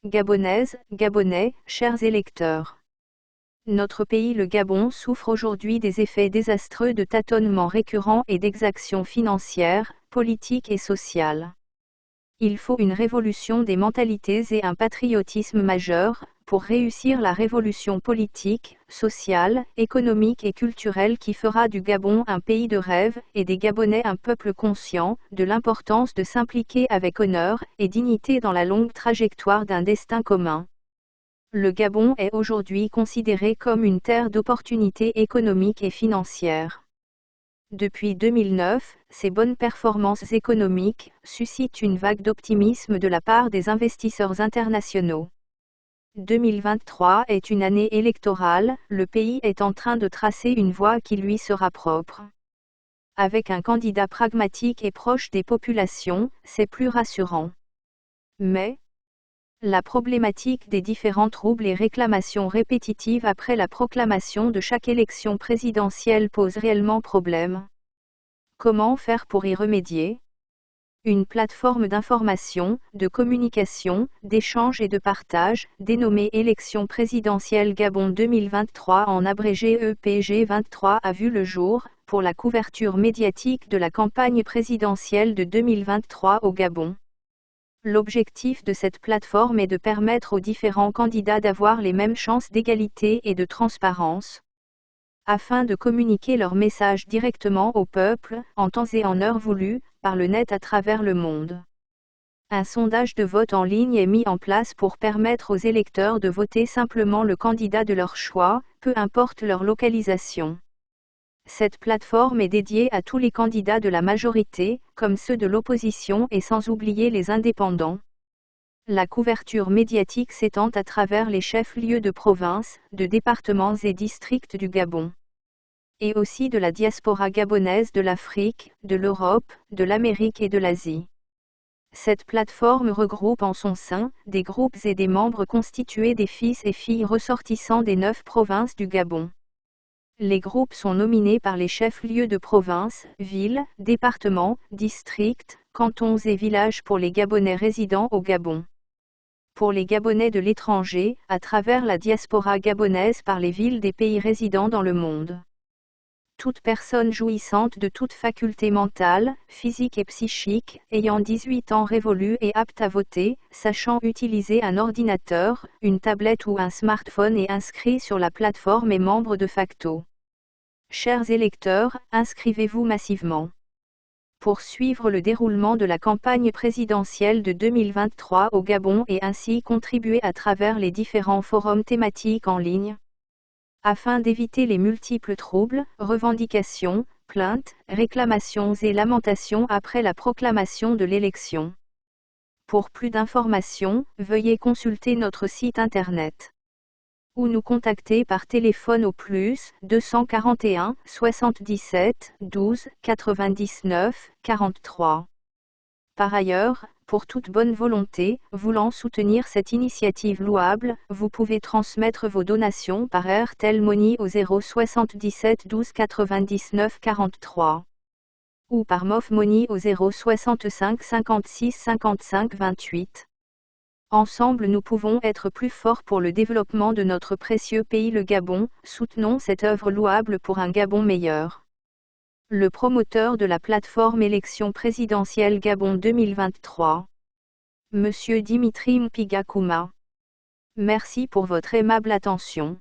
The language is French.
Gabonaises, Gabonais, chers électeurs. Notre pays le Gabon souffre aujourd'hui des effets désastreux de tâtonnements récurrents et d'exactions financières, politiques et sociales. Il faut une révolution des mentalités et un patriotisme majeur, pour réussir la révolution politique, sociale, économique et culturelle qui fera du Gabon un pays de rêve et des Gabonais un peuple conscient de l'importance de s'impliquer avec honneur et dignité dans la longue trajectoire d'un destin commun. Le Gabon est aujourd'hui considéré comme une terre d'opportunités économiques et financières. Depuis 2009, ces bonnes performances économiques suscitent une vague d'optimisme de la part des investisseurs internationaux. 2023 est une année électorale, le pays est en train de tracer une voie qui lui sera propre. Avec un candidat pragmatique et proche des populations, c'est plus rassurant. Mais la problématique des différents troubles et réclamations répétitives après la proclamation de chaque élection présidentielle pose réellement problème. Comment faire pour y remédier ? Une plateforme d'information, de communication, d'échange et de partage, dénommée Élections présidentielles Gabon 2023 en abrégé EPG 23 a vu le jour, pour la couverture médiatique de la campagne présidentielle de 2023 au Gabon. L'objectif de cette plateforme est de permettre aux différents candidats d'avoir les mêmes chances d'égalité et de transparence, afin de communiquer leur message directement au peuple, en temps et en heure voulu, par le net à travers le monde. Un sondage de vote en ligne est mis en place pour permettre aux électeurs de voter simplement le candidat de leur choix, peu importe leur localisation. Cette plateforme est dédiée à tous les candidats de la majorité, comme ceux de l'opposition et sans oublier les indépendants. La couverture médiatique s'étend à travers les chefs-lieux de province, de départements et districts du Gabon. Et aussi de la diaspora gabonaise de l'Afrique, de l'Europe, de l'Amérique et de l'Asie. Cette plateforme regroupe en son sein des groupes et des membres constitués des fils et filles ressortissants des 9 provinces du Gabon. Les groupes sont nominés par les chefs-lieux de province, villes, départements, districts, cantons et villages pour les Gabonais résidant au Gabon. Pour les Gabonais de l'étranger, à travers la diaspora gabonaise par les villes des pays résidant dans le monde. Toute personne jouissante de toute faculté mentale, physique et psychique, ayant 18 ans révolus et apte à voter, sachant utiliser un ordinateur, une tablette ou un smartphone et inscrit sur la plateforme est membre de facto. Chers électeurs, inscrivez-vous massivement. Pour suivre le déroulement de la campagne présidentielle de 2023 au Gabon et ainsi contribuer à travers les différents forums thématiques en ligne, afin d'éviter les multiples troubles, revendications, plaintes, réclamations et lamentations après la proclamation de l'élection. Pour plus d'informations, veuillez consulter notre site internet ou nous contacter par téléphone au plus 241 77 12 99 43. Par ailleurs, pour toute bonne volonté, voulant soutenir cette initiative louable, vous pouvez transmettre vos donations par Airtel Money au 077 12 99 43 ou par MOF Money au 065 56 55 28. Ensemble nous pouvons être plus forts pour le développement de notre précieux pays le Gabon, soutenons cette œuvre louable pour un Gabon meilleur. Le promoteur de la plateforme Élections présidentielles Gabon 2023. Monsieur Dimitri Mpigakouma. Merci pour votre aimable attention.